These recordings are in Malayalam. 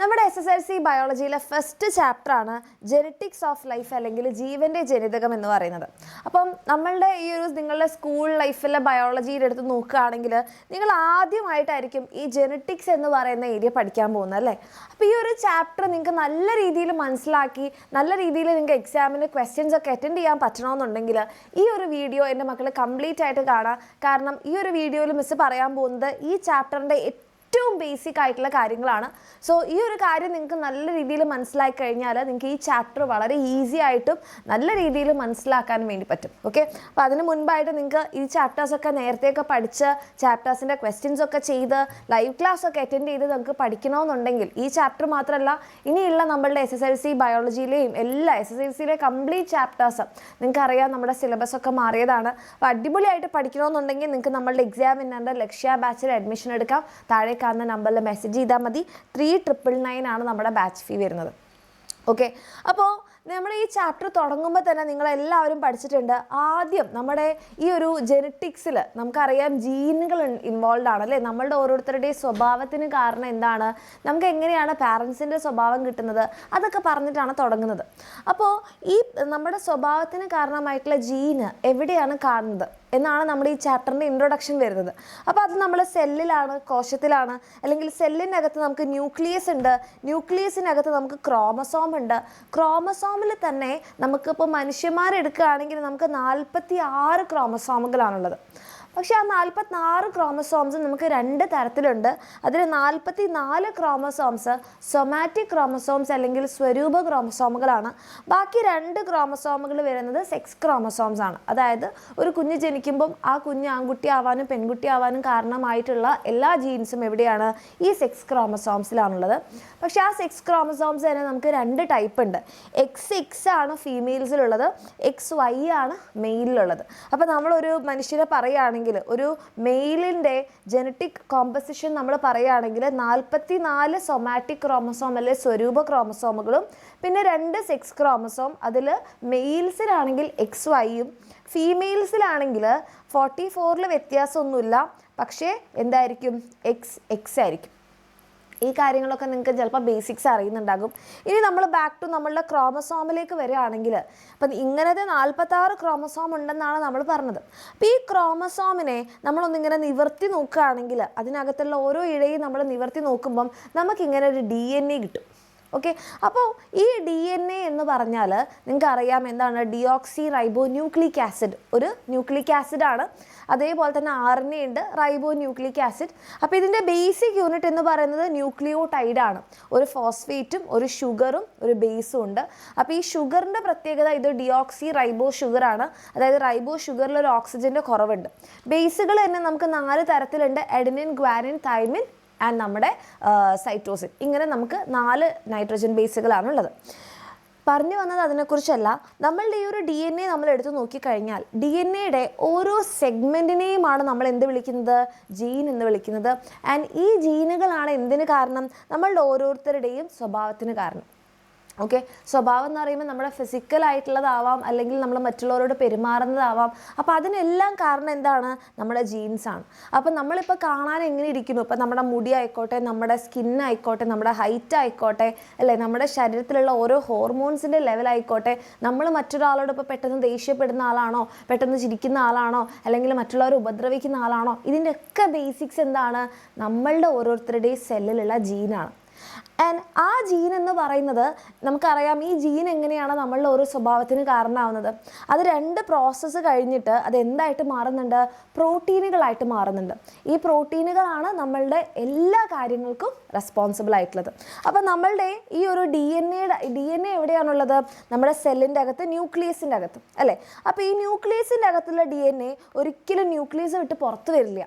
നമ്മുടെ SSLC ബയോളജിയിലെ ഫസ്റ്റ് ചാപ്റ്ററാണ് ജെനറ്റിക്സ് ഓഫ് ലൈഫ് അല്ലെങ്കിൽ ജീവൻ്റെ ജനിതകം എന്ന് പറയുന്നത്. അപ്പം നമ്മളുടെ ഈ ഒരു നിങ്ങളുടെ സ്കൂൾ ലൈഫിലെ ബയോളജിയുടെ അടുത്ത് നോക്കുകയാണെങ്കിൽ നിങ്ങൾ ആദ്യമായിട്ടായിരിക്കും ഈ ജെനറ്റിക്സ് എന്ന് പറയുന്ന ഏരിയ പഠിക്കാൻ പോകുന്നത് അല്ലേ. അപ്പോൾ ഈ ഒരു ചാപ്റ്റർ നിങ്ങൾക്ക് നല്ല രീതിയിൽ മനസ്സിലാക്കി നല്ല രീതിയിൽ നിങ്ങൾക്ക് എക്സാമിന് ക്വസ്റ്റ്യൻസ് ഒക്കെ അറ്റൻഡ് ചെയ്യാൻ പറ്റണമെന്നുണ്ടെങ്കിൽ ഈ ഒരു വീഡിയോ എൻ്റെ മക്കൾ കംപ്ലീറ്റ് ആയിട്ട് കാണാം. കാരണം ഈ ഒരു വീഡിയോയിൽ മിസ് പറയാൻ പോകുന്നത് ഈ ചാപ്റ്ററിൻ്റെ ഏറ്റവും ബേസിക് ആയിട്ടുള്ള കാര്യങ്ങളാണ്. സോ ഈ ഒരു കാര്യം നിങ്ങൾക്ക് നല്ല രീതിയിൽ മനസ്സിലാക്കി കഴിഞ്ഞാൽ നിങ്ങൾക്ക് ഈ ചാപ്റ്റർ വളരെ ഈസി ആയിട്ടും നല്ല രീതിയിൽ മനസ്സിലാക്കാൻ വേണ്ടി പറ്റും. ഓക്കെ, അപ്പോൾ അതിന് മുൻപായിട്ട് നിങ്ങൾക്ക് ഈ ചാപ്റ്റേഴ്സൊക്കെ നേരത്തെയൊക്കെ പഠിച്ച് ചാപ്റ്റേഴ്സിൻ്റെ ക്വസ്റ്റ്യൻസ് ഒക്കെ ചെയ്ത് ലൈവ് ക്ലാസ് ഒക്കെ അറ്റൻഡ് ചെയ്ത് നമുക്ക് പഠിക്കണമെന്നുണ്ടെങ്കിൽ ഈ ചാപ്റ്റർ മാത്രമല്ല ഇനിയുള്ള നമ്മളുടെ SSLC ബയോളജിയിലെയും എല്ലാ SSLCയിലെ കംപ്ലീറ്റ് ചാപ്റ്റേഴ്സ് നിങ്ങൾക്കറിയാം നമ്മുടെ സിലബസ് ഒക്കെ മാറിയതാണ്. അപ്പോൾ അടിപൊളിയായിട്ട് പഠിക്കണമെന്നുണ്ടെങ്കിൽ നിങ്ങൾക്ക് നമ്മളുടെ എക്സാമിനറിൻ്റെ ലക്ഷ്യ ബാച്ചിൽ അഡ്മിഷൻ എടുക്കാം. താഴെ കാണുന്ന നമ്പറിൽ മെസ്സേജ് ചെയ്താൽ മതി. 3999 ആണ് നമ്മുടെ ബാച്ച് ഫീ വരുന്നത്. ഓക്കെ, അപ്പോൾ നമ്മൾ ഈ ചാപ്റ്റർ തുടങ്ങുമ്പോൾ തന്നെ നിങ്ങളെല്ലാവരും പഠിച്ചിട്ടുണ്ട്. ആദ്യം നമ്മുടെ ഈ ഒരു ജെനറ്റിക്സിൽ നമുക്കറിയാം ജീനുകൾ ഇൻവോൾവ് ആണ് അല്ലേ. നമ്മളുടെ ഓരോരുത്തരുടെയും സ്വഭാവത്തിന് കാരണം എന്താണ്, നമുക്ക് എങ്ങനെയാണ് പാരൻസിൻ്റെ സ്വഭാവം കിട്ടുന്നത്, അതൊക്കെ പറഞ്ഞിട്ടാണ് തുടങ്ങുന്നത്. അപ്പോൾ ഈ നമ്മുടെ സ്വഭാവത്തിന് കാരണമായിട്ടുള്ള ജീന് എവിടെയാണ് കാണുന്നത് എന്നാണ് നമ്മുടെ ഈ ചാപ്റ്ററിൻ്റെ ഇൻട്രൊഡക്ഷൻ വരുന്നത്. അപ്പോൾ അത് നമ്മൾ സെല്ലിലാണ്, കോശത്തിലാണ്, അല്ലെങ്കിൽ സെല്ലിനകത്ത് നമുക്ക് ന്യൂക്ലിയസ് ഉണ്ട്, ന്യൂക്ലിയസിനകത്ത് നമുക്ക് ക്രോമസോം ഉണ്ട്. ക്രോമസോമിൽ തന്നെ നമുക്കിപ്പോൾ മനുഷ്യന്മാരെടുക്കുകയാണെങ്കിൽ നമുക്ക് 46 ക്രോമസോമുകളാണുള്ളത്. പക്ഷേ ആ 46 ക്രോമസോംസ് നമുക്ക് 2 തരത്തിലുണ്ട്. അതിൽ 44 ക്രോമസോംസ് സൊമാറ്റിക് ക്രോമസോംസ് അല്ലെങ്കിൽ സ്വരൂപ ക്രോമസോമുകളാണ്. ബാക്കി 2 ക്രോമസോമുകൾ വരുന്നത് സെക്സ് ക്രോമസോംസ് ആണ്. അതായത് ഒരു കുഞ്ഞ് ജനിക്കുമ്പം ആ കുഞ്ഞ് ആൺകുട്ടി ആവാനും പെൺകുട്ടി ആവാനും കാരണമായിട്ടുള്ള എല്ലാ ജീൻസും എവിടെയാണ്, ഈ സെക്സ് ക്രോമസോംസിലാണുള്ളത്. പക്ഷേ ആ സെക്സ് ക്രോമസോംസ് തന്നെ നമുക്ക് 2 ടൈപ്പ് ഉണ്ട്. XX ആണ് ഫീമെയിൽസിലുള്ളത്, XY ആണ് മെയിലിലുള്ളത്. അപ്പോൾ നമ്മളൊരു മനുഷ്യരെ പറയുകയാണെങ്കിൽ ഒരു മെയിലിൻ്റെ ജനറ്റിക് കോമ്പസിഷൻ നമ്മൾ പറയുകയാണെങ്കിൽ 44 സൊമാറ്റിക് ക്രോമസോം അല്ലെ സ്വരൂപ ക്രോമസോമുകളും പിന്നെ 2 സെക്സ് ക്രോമസോം. അതിൽ മെയിൽസിലാണെങ്കിൽ XYയും ഫീമെയിൽസിലാണെങ്കിൽ 44 വ്യത്യാസമൊന്നുമില്ല, പക്ഷേ എന്തായിരിക്കും, XX ആയിരിക്കും. ഈ കാര്യങ്ങളൊക്കെ നിങ്ങൾക്ക് ചിലപ്പോൾ ബേസിക്സ് അറിയുന്നുണ്ടാകും. ഇനി നമ്മൾ ബാക്ക് ടു നമ്മളുടെ ക്രോമസോമിലേക്ക് വരികയാണെങ്കിൽ അപ്പം ഇങ്ങനത്തെ 46 ക്രോമസോം ഉണ്ടെന്നാണ് നമ്മൾ പറഞ്ഞത്. അപ്പോൾ ഈ ക്രോമസോമിനെ നമ്മളൊന്നിങ്ങനെ നിവർത്തി നോക്കുകയാണെങ്കിൽ അതിനകത്തുള്ള ഓരോ ഇഴയും നമ്മൾ നിവർത്തി നോക്കുമ്പം നമുക്കിങ്ങനെ ഒരു DNA കിട്ടും. ഓക്കെ, അപ്പോൾ ഈ DNA എന്ന് പറഞ്ഞാൽ നിങ്ങൾക്കറിയാം എന്താണ്, ഡിയോക്സി റൈബോ ന്യൂക്ലിക് ആസിഡ് ഒരു ന്യൂക്ലിക് ആസിഡാണ്. അതേപോലെ തന്നെ RNA ഉണ്ട്, റൈബോ ന്യൂക്ലിക് ആസിഡ്. അപ്പോൾ ഇതിൻ്റെ ബേസിക് യൂണിറ്റ് എന്ന് പറയുന്നത് ന്യൂക്ലിയോടൈഡാണ്. ഒരു ഫോസ്ഫേറ്റും ഒരു ഷുഗറും ഒരു ബേസും ഉണ്ട്. അപ്പോൾ ഈ ഷുഗറിൻ്റെ പ്രത്യേകത ഇത് ഡിയോക്സി റൈബോ ഷുഗറാണ്. അതായത് റൈബോ ഷുഗറിൽ ഒരു ഓക്സിജൻ്റെ കുറവുണ്ട്. ബേസുകൾ തന്നെ നമുക്ക് 4 തരത്തിലുണ്ട്: അഡെനിൻ, ഗ്വാനിൻ, തൈമിൻ ആൻഡ് നമ്മുടെ സൈറ്റോസിൻ. ഇങ്ങനെ നമുക്ക് 4 നൈട്രജൻ ബേസുകളാണുള്ളത്. പറഞ്ഞു വന്നത് അതിനെക്കുറിച്ചല്ല. നമ്മളുടെ ഈ ഒരു DNA നമ്മൾ എടുത്ത് നോക്കിക്കഴിഞ്ഞാൽ DNAയുടെ ഓരോ സെഗ്മെൻറ്റിനെയുമാണ് നമ്മൾ എന്ത് വിളിക്കുന്നത്, ജീൻ എന്ന് വിളിക്കുന്നത്. ആൻഡ് ഈ ജീനുകളാണ് എന്തിന് കാരണം, നമ്മളുടെ ഓരോരുത്തരുടെയും സ്വഭാവത്തിന് കാരണം. ഓക്കെ, സ്വഭാവം എന്ന് പറയുമ്പോൾ നമ്മുടെ ഫിസിക്കലായിട്ടുള്ളതാവാം അല്ലെങ്കിൽ നമ്മൾ മറ്റുള്ളവരോട് പെരുമാറുന്നതാവാം. അപ്പോൾ അതിനെല്ലാം കാരണം എന്താണ്, നമ്മുടെ ജീൻസാണ്. അപ്പോൾ നമ്മളിപ്പോൾ കാണാൻ എങ്ങനെ ഇരിക്കുന്നു, ഇപ്പോൾ നമ്മുടെ മുടി ആയിക്കോട്ടെ, നമ്മുടെ സ്കിന്നായിക്കോട്ടെ, നമ്മുടെ ഹൈറ്റ് ആയിക്കോട്ടെ അല്ലേ, നമ്മുടെ ശരീരത്തിലുള്ള ഓരോ ഹോർമോൺസിൻ്റെ ലെവലായിക്കോട്ടെ, നമ്മൾ മറ്റൊരാളോട് ഇപ്പോൾ പെട്ടെന്ന് ദേഷ്യപ്പെടുന്ന ആളാണോ, പെട്ടെന്ന് ചിരിക്കുന്ന ആളാണോ, അല്ലെങ്കിൽ മറ്റുള്ളവരെ ഉപദ്രവിക്കുന്ന ആളാണോ, ഇതിൻ്റെയൊക്കെ ബേസിക്സ് എന്താണ്, നമ്മളുടെ ഓരോരുത്തരുടെയും സെല്ലിലുള്ള ജീനാണ്. ആൻഡ് ആ ജീൻ എന്ന് പറയുന്നത് നമുക്കറിയാം, ഈ ജീൻ എങ്ങനെയാണ് നമ്മളുടെ ഒരു സ്വഭാവത്തിന് കാരണമാവുന്നത്. അത് 2 പ്രോസസ്സ് കഴിഞ്ഞിട്ട് അത് എന്തായിട്ട് മാറുന്നുണ്ട്, പ്രോട്ടീനുകളായിട്ട് മാറുന്നുണ്ട്. ഈ പ്രോട്ടീനുകളാണ് നമ്മളുടെ എല്ലാ കാര്യങ്ങൾക്കും റെസ്പോൺസിബിൾ ആയിട്ടുള്ളത്. അപ്പോൾ നമ്മളുടെ ഈ ഒരു DNA എവിടെയാണുള്ളത്, നമ്മുടെ സെല്ലിൻ്റെ അകത്ത്, ന്യൂക്ലിയസിൻ്റെ അകത്ത് അല്ലേ. അപ്പോൾ ഈ ന്യൂക്ലിയസിൻ്റെ അകത്തുള്ള DNA ഒരിക്കലും ന്യൂക്ലിയസ് വിട്ട് പുറത്ത് വരില്ല.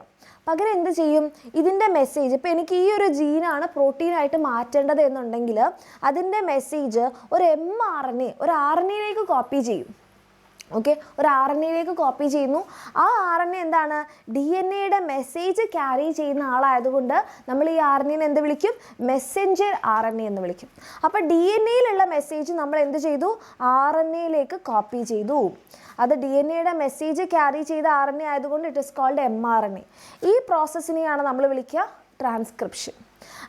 പകരം എന്ത് ചെയ്യും, ഇതിൻ്റെ മെസ്സേജ്, ഇപ്പോൾ എനിക്ക് ഈ ഒരു ജീനാണ് പ്രോട്ടീനായിട്ട് മാറ്റേണ്ടത് എന്നുണ്ടെങ്കിൽ അതിൻ്റെ മെസ്സേജ് ഒരു mRNA ഒരു RNAയിലേക്ക് കോപ്പി ചെയ്യും. ഓക്കെ, ഒരു RNAയിലേക്ക് കോപ്പി ചെയ്യുന്നു. ആ RNA എന്താണ്, DNAയുടെ മെസ്സേജ് ക്യാരി ചെയ്യുന്ന ആളായതുകൊണ്ട് നമ്മൾ ഈ RNAനെ എന്ത് വിളിക്കും, മെസ്സഞ്ചർ RNA എന്ന് വിളിക്കും. അപ്പോൾ DNAയിലുള്ള മെസ്സേജ് നമ്മൾ എന്ത് ചെയ്തു, RNAയിലേക്ക് കോപ്പി ചെയ്തു. അത് DNA-യുടെ മെസ്സേജ് ക്യാരി ചെയ്ത RNA ആയതുകൊണ്ട് ഇറ്റ് ഇസ് കോൾഡ് mRNA. ഈ പ്രോസസ്സിനെയാണ് നമ്മൾ വിളിക്കുക ട്രാൻസ്ക്രിപ്ഷൻ.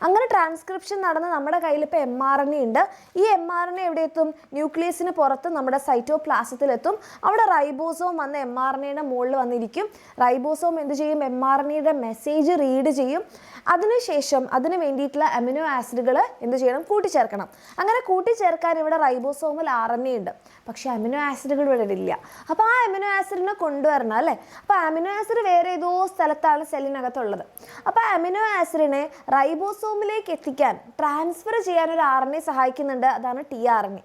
അങ്ങനെ ട്രാൻസ്ക്രിപ്ഷൻ നടന്ന് നമ്മുടെ കയ്യിൽ ഇപ്പോൾ mRNA ഉണ്ട്. ഈ mRNA എവിടെ എത്തും? ന്യൂക്ലിയസിന് പുറത്ത് നമ്മുടെ സൈറ്റോപ്ലാസത്തിലെത്തും. അവിടെ റൈബോസോം വന്ന് mRNAയുടെ മുകളിൽ വന്നിരിക്കും. റൈബോസോം എന്ത് ചെയ്യും? mRNAയുടെ മെസ്സേജ് റീഡ് ചെയ്യും. അതിനുശേഷം അതിന് വേണ്ടിയിട്ടുള്ള അമിനോ ആസിഡുകൾ എന്ത് ചെയ്യണം? കൂട്ടിച്ചേർക്കണം. അങ്ങനെ കൂട്ടിച്ചേർക്കാൻ ഇവിടെ റൈബോസോമിൽ RNA ഉണ്ട്, പക്ഷേ അമിനോ ആസിഡുകൾ ഇവിടെ ഇല്ല. അപ്പോൾ ആ അമിനോ ആസിഡിനെ കൊണ്ടുവരണം അല്ലേ? അപ്പോൾ അമിനോ ആസിഡ് വേറെ ഏതോ സ്ഥലത്താണ് സെല്ലിനകത്തുള്ളത്. അപ്പോൾ അമിനോ ആസിഡിനെ റൈബോസോമിലേക്ക് എത്തിക്കാൻ, ട്രാൻസ്ഫർ ചെയ്യാൻ ഒരു RNA സഹായിക്കുന്നുണ്ട്. അതാണ് tRNA.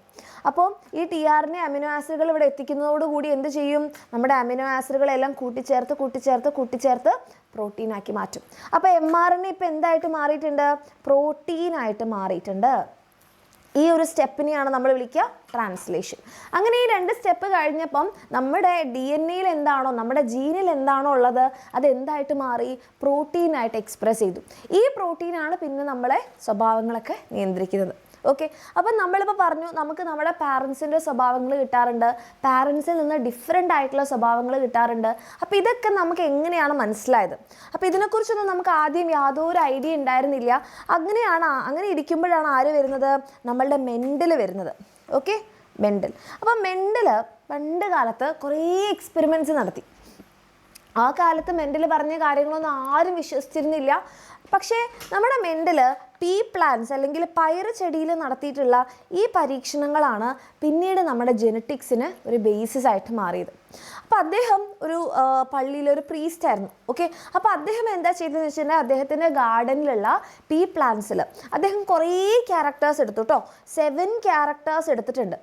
അപ്പോൾ ഈ tRNA അമിനോ ആസിഡുകൾ ഇവിടെ എത്തിക്കുന്നതോടുകൂടി എന്ത് ചെയ്യും? നമ്മുടെ അമിനോ ആസിഡുകളെല്ലാം കൂട്ടിച്ചേർത്ത് പ്രോട്ടീനാക്കി മാറ്റും. അപ്പോൾ mRNA ഇപ്പോൾ എന്തായിട്ട് മാറിയിട്ടുണ്ട്? പ്രോട്ടീനായിട്ട് മാറിയിട്ടുണ്ട്. ഈ ഒരു സ്റ്റെപ്പിനെയാണ് നമ്മൾ വിളിക്കുക ട്രാൻസ്ലേഷൻ. അങ്ങനെ ഈ 2 സ്റ്റെപ്പ് കഴിഞ്ഞപ്പം നമ്മുടെ DNA എന്താണോ, നമ്മുടെ ജീനിൽ എന്താണോ ഉള്ളത്, അതെന്തായിട്ട് മാറി? പ്രോട്ടീനായിട്ട് എക്സ്പ്രസ് ചെയ്തു. ഈ പ്രോട്ടീനാണ് പിന്നെ നമ്മളെ സ്വഭാവങ്ങളൊക്കെ നിയന്ത്രിക്കുന്നത്. ഓക്കെ, അപ്പം നമ്മളിപ്പോൾ പറഞ്ഞു നമുക്ക് നമ്മുടെ പാരൻസിൻ്റെ സ്വഭാവങ്ങൾ കിട്ടാറുണ്ട്, പാരൻസിൽ നിന്ന് ഡിഫറെൻ്റ് ആയിട്ടുള്ള സ്വഭാവങ്ങൾ കിട്ടാറുണ്ട്. അപ്പോൾ ഇതൊക്കെ നമുക്ക് എങ്ങനെയാണ് മനസ്സിലായത്? അപ്പോൾ ഇതിനെക്കുറിച്ചൊന്നും നമുക്ക് ആദ്യം യാതൊരു ഐഡിയ ഉണ്ടായിരുന്നില്ല. അങ്ങനെ ഇരിക്കുമ്പോഴാണ് ആര് വരുന്നത്? നമ്മളുടെ മെൻഡൽ വരുന്നത്. Okay, Mendel. അപ്പം മെൻഡൽ പണ്ട് കാലത്ത് കുറേ എക്സ്പെരിമെൻറ്റ്സ് നടത്തി. ആ കാലത്ത് മെൻഡൽ പറഞ്ഞ കാര്യങ്ങളൊന്നും ആരും വിശ്വസിച്ചിരുന്നില്ല. പക്ഷേ നമ്മുടെ മെൻഡൽ പീ പ്ലാന്റ്സ് അല്ലെങ്കിൽ പയറ് ചെടിയിൽ നടത്തിയിട്ടുള്ള ഈ പരീക്ഷണങ്ങളാണ് പിന്നീട് നമ്മുടെ ജെനറ്റിക്സിന് ഒരു ബേസിസ് ആയിട്ട് മാറിയത്. അപ്പോൾ അദ്ദേഹം ഒരു പള്ളിയിലൊരു പ്രീസ്റ്റ് ആയിരുന്നു. ഓക്കെ, അപ്പോൾ അദ്ദേഹം എന്താ ചെയ്തതെന്ന് വെച്ചിട്ടുണ്ടെങ്കിൽ അദ്ദേഹത്തിൻ്റെ ഗാർഡനിലുള്ള പീ പ്ലാന്റ്സിൽ അദ്ദേഹം കുറേ ക്യാരക്ടേഴ്സ് എടുത്തു കേട്ടോ. 7 ക്യാരക്ടേഴ്സ് എടുത്തിട്ടുണ്ട്.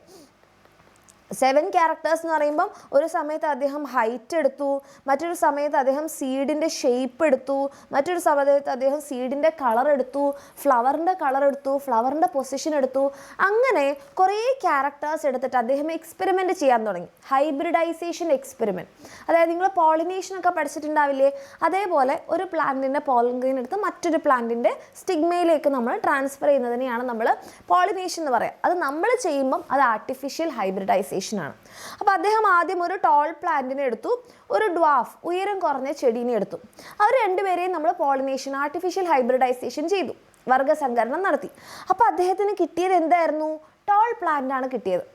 7 ക്യാരക്ടേഴ്സ് എന്ന് പറയുമ്പം ഒരു സമയത്ത് അദ്ദേഹം ഹൈറ്റ് എടുത്തു, മറ്റൊരു സമയത്ത് അദ്ദേഹം സീഡിൻ്റെ ഷേപ്പ് എടുത്തു, മറ്റൊരു സമയത്ത് അദ്ദേഹം സീഡിൻ്റെ കളർ എടുത്തു, ഫ്ലവറിൻ്റെ കളർ എടുത്തു, ഫ്ലവറിൻ്റെ പൊസിഷൻ എടുത്തു. അങ്ങനെ കുറേ ക്യാരക്ടേഴ്സ് എടുത്തിട്ട് അദ്ദേഹം എക്സ്പെരിമെൻ്റ് ചെയ്യാൻ തുടങ്ങി. ഹൈബ്രിഡൈസേഷൻ എക്സ്പെരിമെൻറ്റ്, അതായത് നിങ്ങൾ പോളിനേഷനൊക്കെ പഠിച്ചിട്ടുണ്ടാവില്ലേ? അതേപോലെ ഒരു പ്ലാന്റിൻ്റെ പോളൻ ഗ്രെയിൻ എടുത്ത് മറ്റൊരു പ്ലാന്റിൻ്റെ സ്റ്റിഗ്മയിലേക്ക് നമ്മൾ ട്രാൻസ്ഫർ ചെയ്യുന്നതിനെയാണ് നമ്മൾ പോളിനേഷൻ എന്ന് പറയുക. അത് നമ്മൾ ചെയ്യുമ്പം അത് ആർട്ടിഫിഷ്യൽ ഹൈബ്രിഡൈസേഷൻ ആണ്. അപ്പോൾ അദ്ദേഹം ആദ്യം ഒരു ടോൾ പ്ലാന്റിനെ എടുത്തു, ഒരു ഡ്വാഫ് ഉയരം കുറഞ്ഞ ചെടീനെ എടുത്തു. അവർ രണ്ടുപേരെയും നമ്മൾ പോളിനേഷൻ, ആർട്ടിഫിഷ്യൽ ഹൈബ്രിഡൈസേഷൻ ചെയ്തു, വർഗ്ഗസങ്കരണം നടത്തി. അപ്പോൾ അദ്ദേഹത്തിന് കിട്ടിയത് എന്തായിരുന്നു? ടോൾ പ്ലാന്റ് ആണ് കിട്ടിയത്.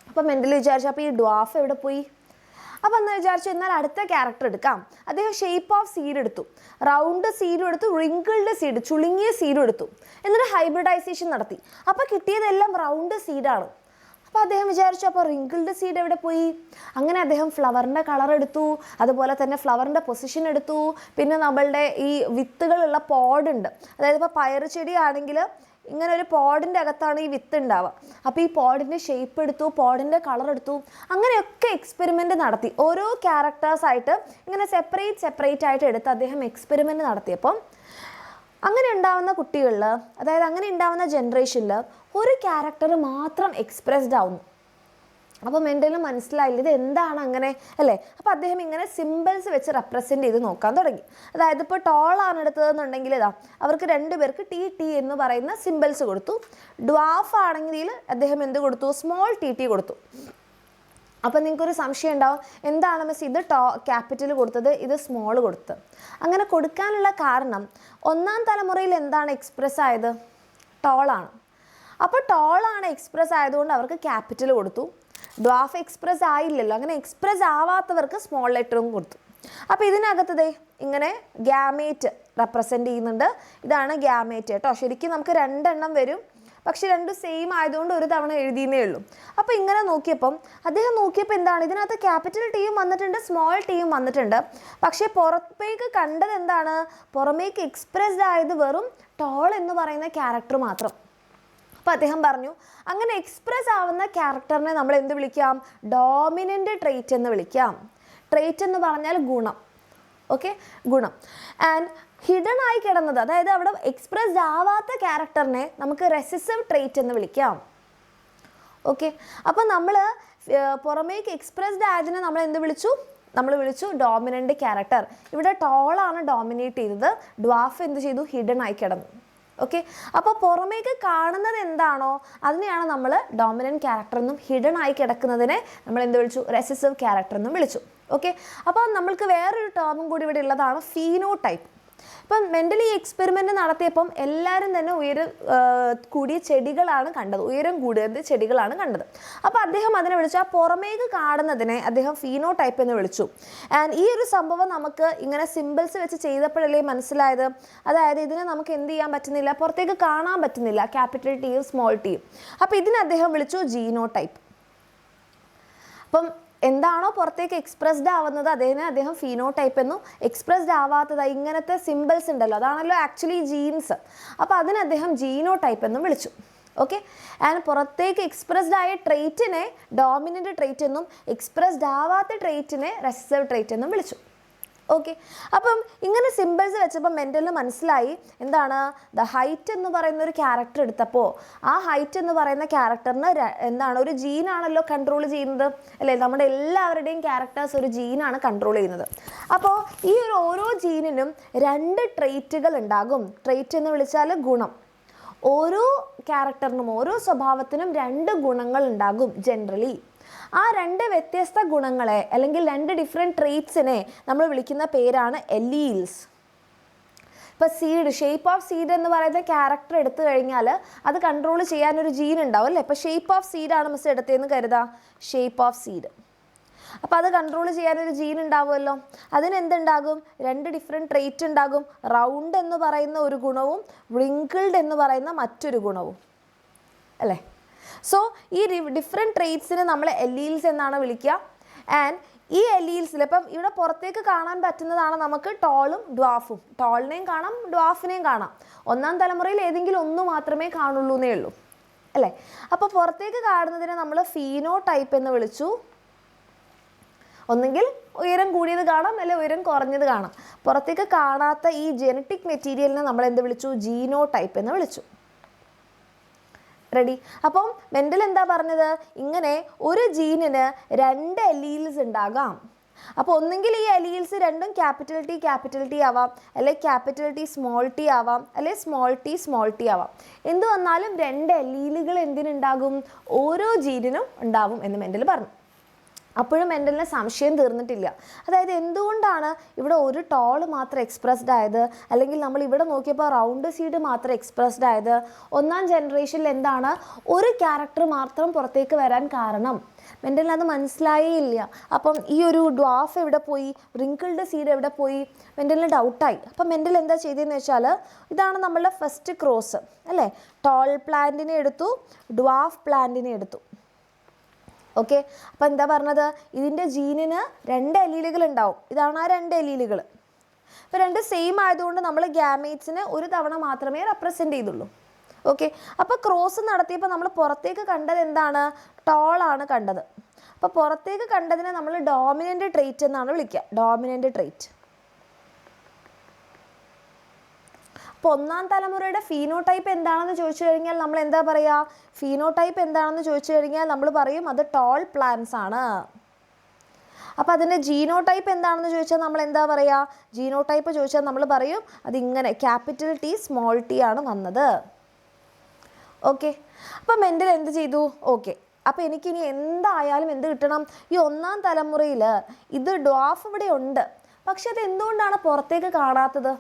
അപ്പോൾ മെൻഡൽ വിചാരിച്ചു അപ്പോൾ ഈ ഡ്വാഫ് എവിടെ പോയി? അപ്പോൾ എന്ന് വിചാരിച്ചു എന്നാൽ അടുത്ത ക്യാരക്ടർ എടുക്കാം. അദ്ദേഹം ഷേപ്പ് ഓഫ് സീഡ് എടുത്തു, റൗണ്ട് സീഡും എടുത്തു, റിങ്കിൾഡ് സീഡ്, ചുളുങ്ങിയ സീഡും എടുത്തു. എന്നിട്ട് ഹൈബ്രിഡൈസേഷൻ നടത്തി. അപ്പോൾ കിട്ടിയതെല്ലാം റൗണ്ട് സീഡാണ്. അപ്പോൾ അദ്ദേഹം വിചാരിച്ചു അപ്പോൾ റിങ്കിൾഡ് സീഡ് എവിടെ പോയി? അങ്ങനെ അദ്ദേഹം ഫ്ലവറിൻ്റെ കളർ എടുത്തു, അതുപോലെ തന്നെ ഫ്ലവറിൻ്റെ പൊസിഷൻ എടുത്തു. പിന്നെ നമ്മളുടെ ഈ വിത്തുകളുള്ള പോഡുണ്ട്, അതായത് ഇപ്പോൾ പയറ് ചെടിയാണെങ്കിൽ ഇങ്ങനെ ഒരു പോഡിൻ്റെ അകത്താണ് ഈ വിത്ത് ഉണ്ടാവുക. അപ്പോൾ ഈ പോഡിൻ്റെ ഷേപ്പ് എടുത്തു, പോഡിൻ്റെ കളർ എടുത്തു. അങ്ങനെയൊക്കെ എക്സ്പെരിമെൻ്റ് നടത്തി. ഓരോ ക്യാരക്ടേഴ്സായിട്ട് ഇങ്ങനെ സെപ്പറേറ്റ് ആയിട്ട് എടുത്ത് അദ്ദേഹം എക്സ്പെരിമെൻ്റ് നടത്തിയപ്പം അങ്ങനെ ഉണ്ടാവുന്ന കുട്ടികളിൽ, അതായത് അങ്ങനെ ഉണ്ടാവുന്ന ജനറേഷനിൽ ഒരു ക്യാരക്ടർ മാത്രം എക്സ്പ്രസ്ഡ് ആവുന്നു. അപ്പോൾ മെൻഡലിന് മനസ്സിലായില്ല ഇത് എന്താണ് അങ്ങനെ അല്ലേ? അപ്പോൾ അദ്ദേഹം ഇങ്ങനെ സിമ്പിൾസ് വെച്ച് റെപ്രസെൻറ്റ് ചെയ്ത് നോക്കാൻ തുടങ്ങി. അതായത് ഇപ്പോൾ ടോളാണ് എടുത്തതെന്നുണ്ടെങ്കിൽ ഇതാ അവർക്ക് 2 പേർക്ക് ടി എന്ന് പറയുന്ന സിമ്പിൾസ് കൊടുത്തു. ഡ്വാഫ് ആണെങ്കിൽ അദ്ദേഹം എന്ത് കൊടുത്തു? സ്മോൾ ടി കൊടുത്തു. അപ്പോൾ നിങ്ങൾക്കൊരു സംശയം ഉണ്ടാവും, എന്താണ് മിസ് ഇത് ക്യാപിറ്റൽ കൊടുത്തത്, ഇത് സ്മോൾ കൊടുത്തത്? അങ്ങനെ കൊടുക്കാനുള്ള കാരണം 1ാം തലമുറയിൽ എന്താണ് എക്സ്പ്രസ് ആയത്? ടോളാണ്. അപ്പോൾ ടോളാണ് എക്സ്പ്രസ് ആയതുകൊണ്ട് അവർക്ക് ക്യാപിറ്റൽ കൊടുത്തു. ഡ്വാഫ് എക്സ്പ്രസ് ആയില്ലല്ലോ, അങ്ങനെ എക്സ്പ്രസ് ആവാത്തവർക്ക് സ്മോൾ ലെറ്ററും കൊടുത്തു. അപ്പോൾ ഇതിനകത്തതേ ഇങ്ങനെ ഗ്യാമേറ്റ് റെപ്രസെൻ്റ് ചെയ്യുന്നുണ്ട്. ഇതാണ് ഗ്യാമേറ്റ് കേട്ടോ. ശരിക്കും നമുക്ക് 2 എണ്ണം വരും, പക്ഷെ 2 സെയിം ആയതുകൊണ്ട് ഒരു തവണ എഴുതിയെന്നേ ഉള്ളൂ. അപ്പോൾ ഇങ്ങനെ നോക്കിയപ്പം അദ്ദേഹം എന്താണ് ഇതിനകത്ത് ക്യാപിറ്റൽ ടിയും വന്നിട്ടുണ്ട്, സ്മോൾ ടിയും വന്നിട്ടുണ്ട്. പക്ഷേ പുറമേക്ക് കണ്ടത് എന്താണ്? പുറമേക്ക് എക്സ്പ്രസ്ഡ് ആയത് വെറും ടോൾ എന്ന് പറയുന്ന ക്യാരക്ടർ മാത്രം. അപ്പോൾ അദ്ദേഹം പറഞ്ഞു അങ്ങനെ എക്സ്പ്രസ് ആവുന്ന ക്യാരക്ടറിനെ നമ്മൾ എന്ത് വിളിക്കാം? ഡോമിനൻ്റ് ട്രെയ്റ്റ് എന്ന് വിളിക്കാം. ട്രെയ്റ്റ് എന്ന് പറഞ്ഞാൽ ഗുണം. ഓക്കെ, ഗുണം. ആൻഡ് ഹിഡൻ ആയി കിടന്നത്, അതായത് അവിടെ എക്സ്പ്രസ്ഡ് ആവാത്ത ക്യാരക്ടറിനെ നമുക്ക് റെസസീവ് ട്രെയ്റ്റ് എന്ന് വിളിക്കാം. ഓക്കെ, അപ്പോൾ നമ്മൾ പുറമേക്ക് എക്സ്പ്രസ്ഡ് ആയതിനെ നമ്മൾ എന്ത് വിളിച്ചു? നമ്മൾ വിളിച്ചു ഡോമിനൻ്റ് ക്യാരക്ടർ. ഇവിടെ ടോളാണ് ഡോമിനേറ്റ് ചെയ്തത്, ഡ്വാഫ് എന്ത് ചെയ്തു? ഹിഡൻ ആയി കിടന്നു. ഓക്കെ, അപ്പോൾ പുറമേക്ക് കാണുന്നത് എന്താണോ അതിനെയാണ് നമ്മൾ ഡോമിനൻ്റ് ക്യാരക്ടർ എന്നും, ഹിഡൻ ആയി കിടക്കുന്നതിനെ നമ്മൾ എന്ത് വിളിച്ചു? റെസസീവ് ക്യാരക്ടർ എന്നും വിളിച്ചു. ഓക്കെ, അപ്പോൾ നമ്മൾക്ക് വേറൊരു ടേമും കൂടി ഇവിടെ ഉള്ളതാണ് ഫീനോടൈപ്പ്. അപ്പം മെൻ്റൽ ഈ എക്സ്പെരിമെൻ്റ് നടത്തിയപ്പം എല്ലാവരും തന്നെ കൂടിയ ചെടികളാണ് കണ്ടത്, ഉയരം കൂടിയത് ചെടികളാണ് കണ്ടത്. അപ്പോൾ അദ്ദേഹം അതിനെ വിളിച്ചു, ആ പുറമേക്ക് കാണുന്നതിനെ അദ്ദേഹം ഫീനോടൈപ്പ് എന്ന് വിളിച്ചു. ആൻഡ് ഈ ഒരു സംഭവം നമുക്ക് ഇങ്ങനെ സിമ്പിൾസ് വെച്ച് ചെയ്തപ്പോഴല്ലേ മനസ്സിലായത്. അതായത് ഇതിനെ നമുക്ക് എന്ത് ചെയ്യാൻ പറ്റുന്നില്ല, പുറത്തേക്ക് കാണാൻ പറ്റുന്നില്ല, ക്യാപിറ്റൽ ടിയും സ്മോൾ ടിയും. അപ്പോൾ ഇതിനെ അദ്ദേഹം വിളിച്ചു ജീനോടൈപ്പ്. അപ്പം എന്താണോ പുറത്തേക്ക് എക്സ്പ്രസ്ഡ് ആവുന്നത് അതിനെ അദ്ദേഹം ഫീനോടൈപ്പ് എന്നും, എക്സ്പ്രസ്ഡ് ആവാത്തത് ഇങ്ങനത്തെ സിമ്പിൾസ് ഉണ്ടല്ലോ അതാണല്ലോ ആക്ച്വലി ജീൻസ്, അപ്പോൾ അതിനെ അദ്ദേഹം ജീനോടൈപ്പ് എന്നും വിളിച്ചു. ഓക്കെ. ആൻഡ് പുറത്തേക്ക് എക്സ്പ്രസ്ഡ് ആയ ട്രെയ്റ്റിനെ ഡോമിനൻ്റ് ട്രെയ്റ്റ് എന്നും എക്സ്പ്രസ്ഡ് ആവാത്ത ട്രെയ്റ്റിനെ റെസസീവ് ട്രെയ്റ്റ് എന്നും വിളിച്ചു. ഓക്കെ. അപ്പം ഇങ്ങനെ സിമ്പിൾസ് വെച്ചപ്പോൾ മെൻ്റലിന് മനസ്സിലായി എന്താണ്, ദ ഹൈറ്റ് എന്ന് പറയുന്ന ഒരു ക്യാരക്ടർ എടുത്തപ്പോൾ ആ ഹൈറ്റ് എന്ന് പറയുന്ന ക്യാരക്ടറിന് എന്താണ്, ഒരു ജീനാണല്ലോ കൺട്രോൾ ചെയ്യുന്നത് അല്ലേ. നമ്മുടെ എല്ലാവരുടെയും ക്യാരക്ടേഴ്സ് ഒരു ജീനാണ് കൺട്രോൾ ചെയ്യുന്നത്. അപ്പോൾ ഈ ഒരു ഓരോ ജീനിനും 2 ട്രെയ്റ്റുകൾ ഉണ്ടാകും. ട്രെയ്റ്റ് എന്ന് വിളിച്ചാൽ ഗുണം. ഓരോ ക്യാരക്ടറിനും ഓരോ സ്വഭാവത്തിനും 2 ഗുണങ്ങൾ ഉണ്ടാകും ജനറലി. ആ 2 വ്യത്യസ്ത ഗുണങ്ങളെ അല്ലെങ്കിൽ 2 ഡിഫറെൻറ്റ് ട്രെയ്റ്റ്സിനെ നമ്മൾ വിളിക്കുന്ന പേരാണ് എലീൽസ്. ഇപ്പോൾ സീഡ്, ഷേപ്പ് ഓഫ് സീഡ് എന്ന് പറയുന്ന ക്യാരക്ടർ എടുത്തു കഴിഞ്ഞാൽ അത് കൺട്രോൾ ചെയ്യാനൊരു ജീൻ ഉണ്ടാവും അല്ലേ. ഇപ്പോൾ ഷേപ്പ് ഓഫ് സീഡാണ് മിസ് എടുത്തതെന്ന് കരുതാം, ഷേപ്പ് ഓഫ് സീഡ്. അപ്പോൾ അത് കൺട്രോൾ ചെയ്യാനൊരു ജീൻ ഉണ്ടാവുമല്ലോ. അതിനെന്തുണ്ടാകും, 2 ഡിഫറെൻറ്റ് ട്രെയ്റ്റ് ഉണ്ടാകും. റൗണ്ട് എന്ന് പറയുന്ന ഒരു ഗുണവും റിങ്കിൾഡ് എന്ന് പറയുന്ന മറ്റൊരു ഗുണവും അല്ലേ. സോ ഈ ഡിഫറെൻറ്റ് ട്രെയ്റ്റ്സിനെ നമ്മൾ എലീൽസ് എന്നാണ് വിളിക്കുക. ആൻഡ് ഈ എലീൽസിൽ ഇപ്പം ഇവിടെ പുറത്തേക്ക് കാണാൻ പറ്റുന്നതാണ് നമുക്ക് ടോളും ഡ്വാഫും. ടോളിനെയും കാണാം, ഡ്വാഫിനെയും കാണാം. 1ാം തലമുറയിൽ ഏതെങ്കിലും ഒന്ന് മാത്രമേ കാണുള്ളൂ എന്നേ ഉള്ളൂ അല്ലേ. അപ്പോൾ പുറത്തേക്ക് കാണുന്നതിനെ നമ്മൾ ഫീനോടൈപ്പ് എന്ന് വിളിച്ചു. ഒന്നുകിൽ ഉയരം കൂടിയത് കാണാം അല്ലെങ്കിൽ ഉയരം കുറഞ്ഞത് കാണാം. പുറത്തേക്ക് കാണാത്ത ഈ ജെനറ്റിക് മെറ്റീരിയലിനെ നമ്മൾ എന്ത് വിളിച്ചു, ജീനോടൈപ്പ് എന്ന് വിളിച്ചു. റെഡി. അപ്പം മെൻ്റൽ എന്താ പറഞ്ഞത്, ഇങ്ങനെ ഒരു ജീനിന് 2 എലീൽസ് ഉണ്ടാകാം. അപ്പോൾ ഒന്നുകിൽ ഈ എലീൽസ് രണ്ടും ക്യാപിറ്റൽ ടി ആവാം, അല്ലെങ്കിൽ ക്യാപിറ്റൽ ടി സ്മോൾ ടി ആവാം, അല്ലെങ്കിൽ സ്മോൾ ടി ആവാം. എന്ത് വന്നാലും 2 എലീലുകൾ എന്തിനുണ്ടാകും, ഓരോ ജീനിനും ഉണ്ടാവും എന്ന് മെൻ്റൽ പറഞ്ഞു. അപ്പോഴും മെൻ്റലിന് സംശയം തീർന്നിട്ടില്ല. അതായത് എന്തുകൊണ്ടാണ് ഇവിടെ ഒരു ടോൾ മാത്രം എക്സ്പ്രസ്ഡ് ആയത്, അല്ലെങ്കിൽ നമ്മൾ ഇവിടെ നോക്കിയപ്പോൾ റൗണ്ട് സീഡ് മാത്രം എക്സ്പ്രസ്ഡ് ആയത്. 1ാം ജനറേഷനിൽ എന്താണ് ഒരു ക്യാരക്ടർ മാത്രം പുറത്തേക്ക് വരാൻ കാരണം, മെൻ്റലിന് അത് മനസ്സിലായേ ഇല്ല. അപ്പം ഈ ഒരു ഡ്വാഫ് എവിടെ പോയി, റിങ്കിൾഡ് സീഡ് എവിടെ പോയി, മെൻ്റലിന് ഡൗട്ടായി. അപ്പം മെൻ്റൽ എന്താ ചെയ്തതെന്ന് വെച്ചാൽ, ഇതാണ് നമ്മളുടെ ഫസ്റ്റ് ക്രോസ് അല്ലേ. ടോൾ പ്ലാന്റിനെ എടുത്തു, ഡ്വാഫ് പ്ലാന്റിനെ എടുത്തു. ഓക്കെ. അപ്പം എന്താ പറഞ്ഞത്, ഇതിൻ്റെ ജീനിന് 2 എലീലുകൾ ഉണ്ടാവും. ഇതാണ് ആ 2 എലീലുകൾ. ഇപ്പോൾ 2 സെയിം ആയതുകൊണ്ട് നമ്മൾ ഗ്യാമേറ്റ്സിന് ഒരു തവണ മാത്രമേ റെപ്രസെൻ്റ് ചെയ്തുള്ളൂ. ഓക്കെ. അപ്പോൾ ക്രോസ് നടത്തിയപ്പോൾ നമ്മൾ പുറത്തേക്ക് കണ്ടത് എന്താണ്, ടോളാണ് കണ്ടത്. അപ്പോൾ പുറത്തേക്ക് കണ്ടതിനെ നമ്മൾ ഡോമിനൻ്റ് ട്രെയ്റ്റ് എന്നാണ് വിളിക്കുക, ഡോമിനൻ്റ് ട്രെയ്റ്റ്. അപ്പോൾ 1ാം തലമുറയുടെ ഫീനോടൈപ്പ് എന്താണെന്ന് ചോദിച്ചു കഴിഞ്ഞാൽ നമ്മൾ എന്താ പറയുക, ഫീനോടൈപ്പ് എന്താണെന്ന് ചോദിച്ചു കഴിഞ്ഞാൽ നമ്മൾ പറയും അത് ടോൾ പ്ലാന്റ്സ് ആണ്. അപ്പോൾ അതിൻ്റെ ജീനോടൈപ്പ് എന്താണെന്ന് ചോദിച്ചാൽ നമ്മൾ എന്താ പറയുക, ജീനോടൈപ്പ് ചോദിച്ചാൽ നമ്മൾ പറയും അതിങ്ങനെ ക്യാപിറ്റൽ ടി സ്മോൾ ടി ആണ് വന്നത്. ഓക്കെ. അപ്പോൾ മെൻ്റൽ എന്ത് ചെയ്തു, ഓക്കെ അപ്പോൾ എനിക്കിനി എന്തായാലും എന്ത് കിട്ടണം, ഈ 1ാം തലമുറയിൽ ഇത് ഡ്വാഫ് ഇവിടെ ഉണ്ട്, പക്ഷെ അത് എന്തുകൊണ്ടാണ് പുറത്തേക്ക് കാണാത്തത്.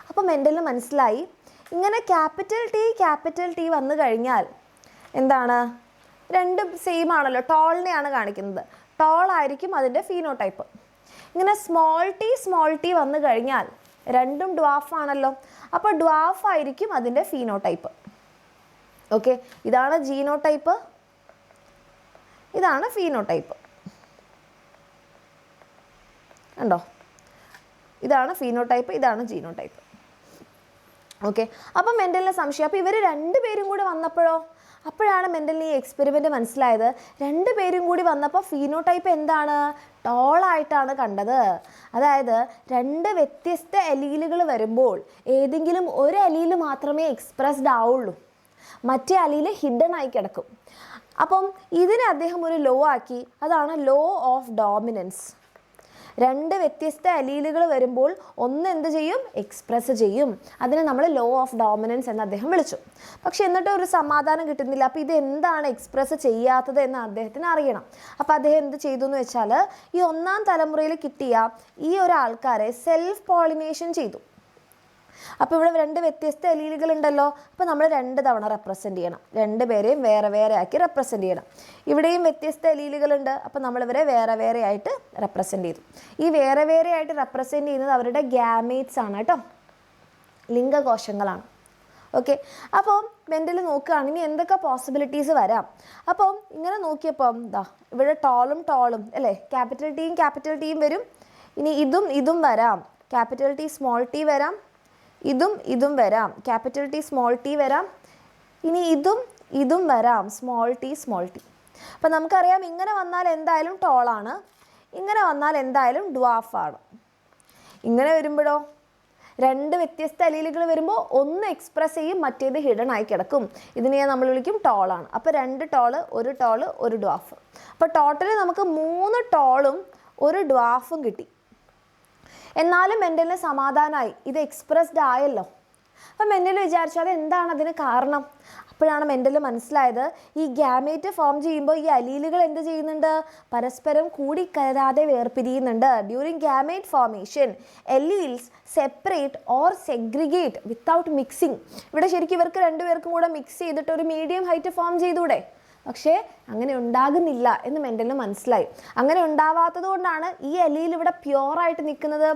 അപ്പോൾ മെൻ്റലിന് മനസ്സിലായി, ഇങ്ങനെ ക്യാപിറ്റൽ ടി വന്നു കഴിഞ്ഞാൽ എന്താണ്, 2 സെയിം ആണല്ലോ, ടോളിനെയാണ് കാണിക്കുന്നത്, ടോൾ ആയിരിക്കും അതിൻ്റെ ഫീനോടൈപ്പ്. ഇങ്ങനെ സ്മോൾ ടി വന്നു കഴിഞ്ഞാൽ 2ഉം ഡ്വാഫ് ആണല്ലോ, അപ്പോൾ ഡ്വാഫ് ആയിരിക്കും അതിൻ്റെ ഫീനോടൈപ്പ്. ഓക്കെ. ഇതാണ് ജീനോടൈപ്പ്, ഇതാണ് ഫീനോടൈപ്പ്. കണ്ടോ, ഇതാണ് ഫീനോടൈപ്പ്, ഇതാണ് ജീനോടൈപ്പ്. ഓക്കെ. അപ്പം മെൻ്റലിന് സംശയം, അപ്പോൾ ഇവർ 2 പേരും കൂടി വന്നപ്പോഴോ, അപ്പോഴാണ് മെൻ്റലിന് ഈ എക്സ്പെരിമെൻ്റ് മനസ്സിലായത്. 2 പേരും കൂടി വന്നപ്പോൾ ഫീനോടൈപ്പ് എന്താണ്, ടോളായിട്ടാണ് കണ്ടത്. അതായത് 2 വ്യത്യസ്ത എലീലുകൾ വരുമ്പോൾ ഏതെങ്കിലും ഒരു എലീല് മാത്രമേ എക്സ്പ്രസ്ഡ് ആവുള്ളൂ, മറ്റേ അലീല് ഹിഡൻ ആയി കിടക്കും. അപ്പം ഇതിനെ അദ്ദേഹം ഒരു ലോ ആക്കി, അതാണ് ലോ ഓഫ് ഡോമിനൻസ്. 2 വ്യത്യസ്ത അലീലുകൾ വരുമ്പോൾ ഒന്ന് എന്ത് ചെയ്യും, എക്സ്പ്രസ് ചെയ്യും. അതിനെ നമ്മൾ ലോ ഓഫ് ഡോമിനൻസ് എന്ന് അദ്ദേഹം വിളിച്ചു. പക്ഷെ എന്നിട്ട് ഒരു സമാധാനം കിട്ടുന്നില്ല. അപ്പോൾ ഇത് എന്താണ് എക്സ്പ്രസ് ചെയ്യാത്തത് എന്ന് അദ്ദേഹത്തിന് അറിയണം. അപ്പോൾ അദ്ദേഹം എന്ത് ചെയ്തു എന്ന് വെച്ചാൽ, ഈ 1ാം തലമുറയിൽ കിട്ടിയ ഈ ഒരു ആൾക്കാരെ സെൽഫ് പോളിനേഷൻ ചെയ്തു. അപ്പോൾ ഇവിടെ 2 വ്യത്യസ്ത അലീലുകളുണ്ടല്ലോ. അപ്പോൾ നമ്മൾ 2 തവണ റെപ്രസെൻ്റ് ചെയ്യണം. 2 പേരെയും വേറെ വേറെ ആക്കി റെപ്രസെൻ്റ് ചെയ്യണം. ഇവിടെയും വ്യത്യസ്ത അലീലുകളുണ്ട്. അപ്പോൾ നമ്മളിവരെ വേറെ വേറെ ആയിട്ട് റെപ്രസെൻ്റ് ചെയ്തു. ഈ വേറെ വേറെ ആയിട്ട് റെപ്രസെൻ്റ് ചെയ്യുന്നത് അവരുടെ ഗ്യാമേറ്റ്സ് ആണ് കേട്ടോ, ലിംഗകോശങ്ങളാണ്. ഓക്കെ, അപ്പോൾ മെൻ്റൽ നോക്കുകയാണ് ഇനി എന്തൊക്കെ പോസിബിലിറ്റീസ് വരാം. അപ്പോൾ ഇങ്ങനെ നോക്കിയപ്പം ഇവിടെ ടോളും അല്ലേ, ക്യാപിറ്റൽ ടിയും വരും. ഇനി ഇതും വരാം, ക്യാപിറ്റൽ ടി സ്മോൾ ടി വരാം. ഇതും വരാം, ക്യാപിറ്റൽ ടി സ്മോൾ ടി വരാം. ഇനി ഇതും വരാം, സ്മോൾ ടി. അപ്പോൾ നമുക്കറിയാം ഇങ്ങനെ വന്നാൽ എന്തായാലും ടോളാണ്, ഇങ്ങനെ വന്നാൽ എന്തായാലും ഡ്വാഫാണ്. ഇങ്ങനെ വരുമ്പോഴോ 2 വ്യത്യസ്ത അലീലുകൾ വരുമ്പോൾ ഒന്ന് എക്സ്പ്രസ് ചെയ്യും, മറ്റേത് ഹിഡൻ ആയി കിടക്കും. ഇതിനെ നമ്മൾ വിളിക്കും ടോളാണ്. അപ്പോൾ 2 ടോള്, 1 ഡ്വാഫ്. അപ്പോൾ ടോട്ടലി നമുക്ക് 3 ടോളും 1 ഡ്വാഫും കിട്ടി. എന്നാലും മെൻ്റലിന് സമാധാനമായി, ഇത് എക്സ്പ്രസ്ഡ് ആയല്ലോ. അപ്പം മെൻ്റൽ വിചാരിച്ചു അത് എന്താണ് അതിന് കാരണം. അപ്പോഴാണ് മെൻ്റൽ മനസ്സിലായത് ഈ ഗ്യാമേറ്റ് ഫോം ചെയ്യുമ്പോൾ ഈ അലീലുകൾ എന്ത് ചെയ്യുന്നുണ്ട്, പരസ്പരം കൂടിക്കലരാതെ വേർപിരിയുന്നുണ്ട്. During gamete formation alleles separate or segregate without mixing. ഇവിടെ ശരിക്കും ഇവർക്ക് 2 പേർക്കും കൂടെ മിക്സ് ചെയ്തിട്ട് ഒരു മീഡിയം ഹൈറ്റ് ഫോം ചെയ്തൂടെ, പക്ഷേ അങ്ങനെ ഉണ്ടാകുന്നില്ല എന്ന് മെൻ്റലിന് മനസ്സിലായി. അങ്ങനെ ഉണ്ടാവാത്തത് കൊണ്ടാണ് ഈ അലീൽ ഇവിടെ പ്യുവറായിട്ട് നിൽക്കുന്നത്.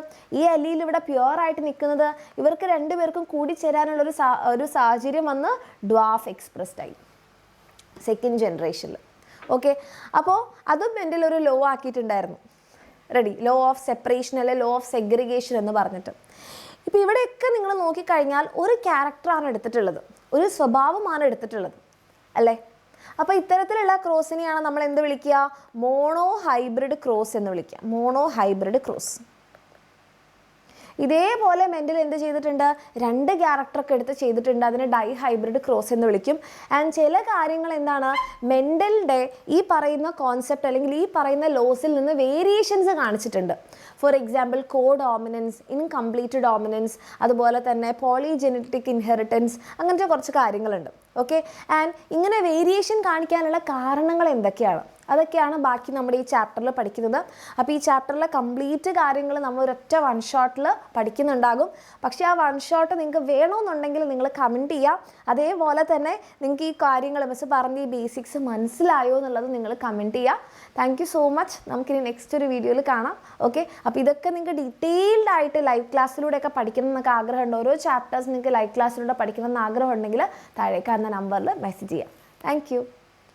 ഇവർക്ക് 2 പേർക്കും കൂടിച്ചേരാനുള്ള ഒരു സാഹചര്യം വന്ന് ഡ്വാഫ് എക്സ്പ്രസ്ഡ് ആയി സെക്കൻഡ് ജനറേഷനിൽ. ഓക്കെ, അപ്പോൾ അതും മെൻ്റൽ ഒരു ലോ ആക്കിയിട്ടുണ്ടായിരുന്നു. റെഡി, ലോ ഓഫ് സെപ്പറേഷൻ അല്ലെ ലോ ഓഫ് സെഗ്രിഗേഷൻ എന്ന് പറഞ്ഞിട്ട്. ഇപ്പോൾ ഇവിടെയൊക്കെ നിങ്ങൾ നോക്കിക്കഴിഞ്ഞാൽ ഒരു ക്യാരക്ടറാണ് എടുത്തിട്ടുള്ളത്, ഒരു സ്വഭാവമാണ് എടുത്തിട്ടുള്ളത് അല്ലേ. അപ്പോൾ ഇത്തരത്തിലുള്ള ക്രോസിനെയാണ് നമ്മൾ എന്ത് വിളിക്കുക, മോണോ ഹൈബ്രിഡ് ക്രോസ് എന്ന് വിളിക്കുക. ഇതേപോലെ മെൻ്റൽ എന്ത് ചെയ്തിട്ടുണ്ട്, 2 ക്യാരക്ടറൊക്കെ എടുത്ത് ചെയ്തിട്ടുണ്ട്. അതിന് ഡൈ ഹൈബ്രിഡ് ക്രോസ് എന്ന് വിളിക്കും. ആൻഡ് ചില കാര്യങ്ങൾ എന്താണ്, മെൻ്റലിൻ്റെ ഈ പറയുന്ന കോൺസെപ്റ്റ് അല്ലെങ്കിൽ ഈ പറയുന്ന ലോസിൽ നിന്ന് വേരിയേഷൻസ് കാണിച്ചിട്ടുണ്ട്. ഫോർ എക്സാമ്പിൾ കോഡോമിനൻസ്, ഇൻകംപ്ലീറ്റ് ഡോമിനൻസ്, അതുപോലെ തന്നെ പോളിജെനറ്റിക് ഇൻഹെറിറ്റൻസ്, അങ്ങനത്തെ കുറച്ച് കാര്യങ്ങളുണ്ട്. ഓക്കെ, ആൻഡ് ഇങ്ങനെ വേരിയേഷൻ കാണിക്കാനുള്ള കാരണങ്ങൾ എന്തൊക്കെയാണ്, അതൊക്കെയാണ് ബാക്കി നമ്മുടെ ഈ ചാപ്റ്ററിൽ പഠിക്കുന്നത്. അപ്പോൾ ഈ ചാപ്റ്ററിലെ കംപ്ലീറ്റ് കാര്യങ്ങൾ നമ്മൾ ഒരൊറ്റ 1 ഷോട്ടിൽ പഠിക്കുന്നുണ്ടാകും. പക്ഷേ ആ 1 ഷോട്ട് നിങ്ങൾക്ക് വേണമെന്നുണ്ടെങ്കിൽ നിങ്ങൾ കമൻറ്റ് ചെയ്യുക. അതേപോലെ തന്നെ നിങ്ങൾക്ക് ഈ കാര്യങ്ങൾ മിസ് പറഞ്ഞ ഈ ബേസിക്സ് മനസ്സിലായോ എന്നുള്ളത് നിങ്ങൾ കമൻറ്റ് ചെയ്യുക. Thank you so much. നമുക്കിനി നെക്സ്റ്റ് ഒരു വീഡിയോയിൽ കാണാം. ഓക്കെ, അപ്പോൾ ഇതൊക്കെ നിങ്ങൾക്ക് ഡീറ്റെയിൽഡ് ആയിട്ട് ലൈവ് ക്ലാസ്സിലൂടെയൊക്കെ പഠിക്കണം എന്നൊക്കെ ആഗ്രഹമുണ്ട്. ഓരോ ചാപ്റ്റേഴ്സ് നിങ്ങൾക്ക് ലൈവ് ക്ലാസ്സിലൂടെ പഠിക്കണം എന്ന് ആഗ്രഹം ഉണ്ടെങ്കിൽ താഴേക്ക് എന്ന നമ്പറിൽ മെസ്സേജ് ചെയ്യാം. Thank you.